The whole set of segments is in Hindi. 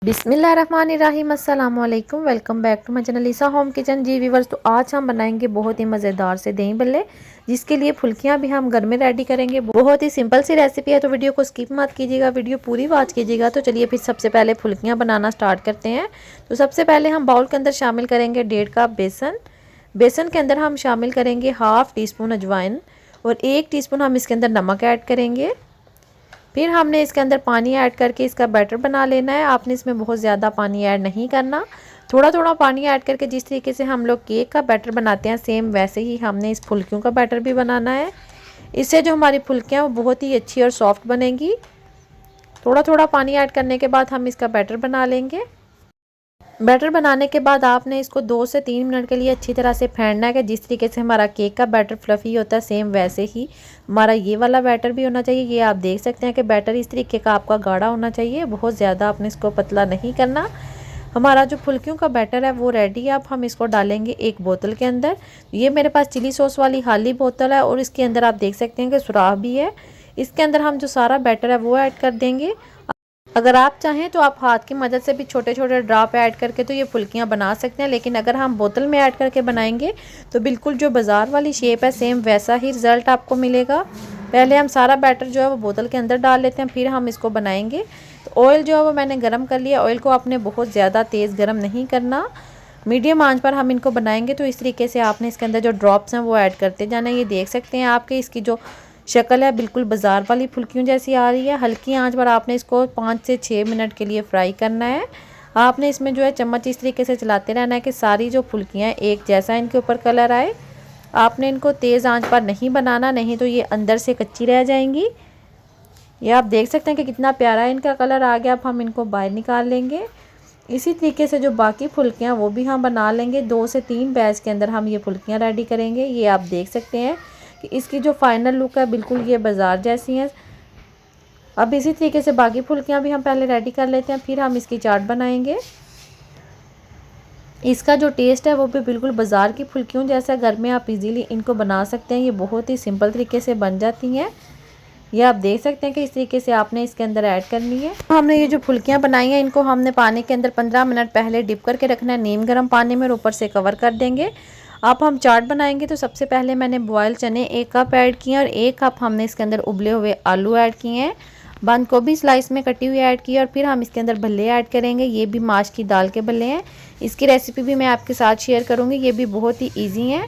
बिस्मिल्लाहिर्रहमानिर्रहीम अस्सलाम वालेकुम। Welcome back to my channel Isa home kitchen. जी व्यूवर्स, तो आज हम बनाएंगे बहुत ही मज़ेदार से दही बल्ले, जिसके लिए फुल्कियां भी हम घर में रेडी करेंगे। बहुत ही सिंपल सी रेसिपी है, तो वीडियो को स्किप मत कीजिएगा, वीडियो पूरी वॉच कीजिएगा। तो चलिए फिर सबसे पहले फुल्कियाँ बनाना स्टार्ट करते हैं। तो सबसे पहले हम बाउल के अंदर शामिल करेंगे 1.5 कप बेसन। बेसन के अंदर हम शामिल करेंगे 1/2 टीस्पून अजवाइन और 1 टीस्पून हम इसके अंदर नमक ऐड करेंगे। फिर हमने इसके अंदर पानी ऐड करके इसका बैटर बना लेना है। आपने इसमें बहुत ज़्यादा पानी ऐड नहीं करना, थोड़ा थोड़ा पानी ऐड करके जिस तरीके से हम लोग केक का बैटर बनाते हैं सेम वैसे ही हमने इस फुल्कियों का बैटर भी बनाना है। इससे जो हमारी फुल्कियाँ वो बहुत ही अच्छी और सॉफ्ट बनेंगी। थोड़ा थोड़ा पानी ऐड करने के बाद हम इसका बैटर बना लेंगे। बैटर बनाने के बाद आपने इसको 2 से 3 मिनट के लिए अच्छी तरह से फेंटना है कि जिस तरीके से हमारा केक का बैटर फ्लफ़ी होता है सेम वैसे ही हमारा ये वाला बैटर भी होना चाहिए। ये आप देख सकते हैं कि बैटर इस तरीके का आपका गाढ़ा होना चाहिए, बहुत ज़्यादा आपने इसको पतला नहीं करना। हमारा जो फुल्कियों का बैटर है वो रेडी है। अब हम इसको डालेंगे एक बोतल के अंदर। ये मेरे पास चिली सॉस वाली खाली बोतल है और इसके अंदर आप देख सकते हैं कि सुराख भी है। इसके अंदर हम जो सारा बैटर है वो ऐड कर देंगे। अगर आप चाहें तो आप हाथ की मदद से भी छोटे छोटे ड्रॉप ऐड करके तो ये फुल्कियाँ बना सकते हैं, लेकिन अगर हम बोतल में ऐड करके बनाएंगे तो बिल्कुल जो बाज़ार वाली शेप है सेम वैसा ही रिज़ल्ट आपको मिलेगा। पहले हम सारा बैटर जो है वो बोतल के अंदर डाल लेते हैं, फिर हम इसको बनाएंगे। तो ऑयल जो है वो मैंने गर्म कर लिया। ऑयल को आपने बहुत ज़्यादा तेज़ गर्म नहीं करना, मीडियम आंच पर हम इनको बनाएंगे। तो इस तरीके से आपने इसके अंदर जो ड्रॉप्स हैं वो ऐड करते जाना। ये देख सकते हैं आपके इसकी जो शक्ल है बिल्कुल बाज़ार वाली फुल्कियों जैसी आ रही है। हल्की आंच पर आपने इसको 5 से 6 मिनट के लिए फ्राई करना है। आपने इसमें जो है चम्मच इस तरीके से चलाते रहना है कि सारी जो फुल्कियाँ एक जैसा इनके ऊपर कलर आए। आपने इनको तेज़ आंच पर नहीं बनाना, नहीं तो ये अंदर से कच्ची रह जाएंगी। ये आप देख सकते हैं कि कितना प्यारा इनका कलर आ गया। अब हम इनको बाहर निकाल लेंगे। इसी तरीके से जो बाकी फुल्कियाँ वो भी हम बना लेंगे। 2 से 3 बैच के अंदर हम ये फुल्कियाँ रेडी करेंगे। ये आप देख सकते हैं कि इसकी जो फाइनल लुक है बिल्कुल ये बाज़ार जैसी है। अब इसी तरीके से बाकी फुल्कियाँ भी हम पहले रेडी कर लेते हैं, फिर हम इसकी चाट बनाएंगे। इसका जो टेस्ट है वो भी बिल्कुल बाज़ार की फुल्कियों जैसा। घर में आप इजीली इनको बना सकते हैं, ये बहुत ही सिंपल तरीके से बन जाती हैं। ये आप देख सकते हैं कि इस तरीके से आपने इसके अंदर ऐड करनी है। हमने ये जो फुल्कियाँ बनाई हैं इनको हमने पानी के अंदर 15 मिनट पहले डिप करके रखना है नीम गर्म पानी में, और ऊपर से कवर कर देंगे। अब हम चाट बनाएंगे। तो सबसे पहले मैंने बॉयल चने 1 कप ऐड किए और 1 कप हमने इसके अंदर उबले हुए आलू ऐड किए हैं। बंद गोभी स्लाइस में कटी हुई ऐड की और फिर हम इसके अंदर भल्ले ऐड करेंगे। ये भी माश की दाल के भल्ले हैं। इसकी रेसिपी भी मैं आपके साथ शेयर करूँगी, ये भी बहुत ही ईजी हैं।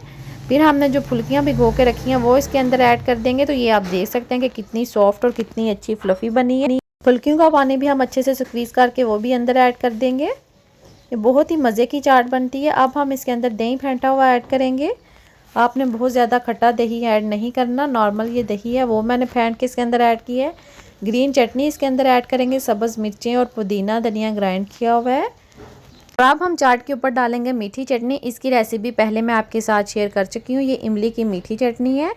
फिर हमने जो फुल्कियाँ भिगो के रखी हैं वो इसके अंदर ऐड कर देंगे। तो ये आप देख सकते हैं कि कितनी सॉफ्ट और कितनी अच्छी फ्लफ़ी बनी है। फुल्कियों का पानी भी हम अच्छे से स्क्वीज़ करके वो भी अंदर ऐड कर देंगे। ये बहुत ही मज़े की चाट बनती है। अब हम इसके अंदर दही फेंटा हुआ ऐड करेंगे। आपने बहुत ज़्यादा खट्टा दही ऐड नहीं करना, नॉर्मल ये दही है वो मैंने फेंट के इसके अंदर ऐड की है। ग्रीन चटनी इसके अंदर ऐड करेंगे, सब्ज़ मिर्चें और पुदीना धनिया ग्राइंड किया हुआ है। और अब हम चाट के ऊपर डालेंगे मीठी चटनी। इसकी रेसिपी पहले मैं आपके साथ शेयर कर चुकी हूँ। ये इमली की मीठी चटनी है।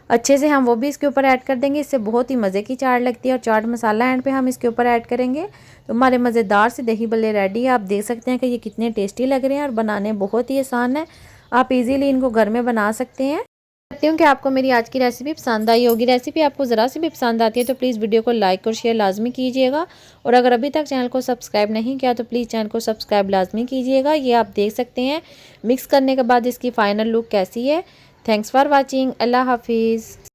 अच्छे से हम वो भी इसके ऊपर ऐड कर देंगे, इससे बहुत ही मज़े की चाट लगती है। और चाट मसाला एंड पे हम इसके ऊपर ऐड करेंगे। तो हमारे मज़ेदार से दही बल्ले रेडी है। आप देख सकते हैं कि ये कितने टेस्टी लग रहे हैं और बनाने बहुत ही आसान है। आप इजीली इनको घर में बना सकते हैं। करती हूँ कि आपको मेरी आज की रेसिपी पसंद आई होगी। रेसिपी आपको ज़रा सी भी पसंद आती है तो प्लीज़ वीडियो को लाइक और शेयर लाजमी कीजिएगा। और अगर अभी तक चैनल को सब्सक्राइब नहीं किया तो प्लीज़ चैनल को सब्सक्राइब लाजमी कीजिएगा। ये आप देख सकते हैं मिक्स करने के बाद इसकी फ़ाइनल लुक कैसी है। Thanks for watching. अल्लाह हाफिज़।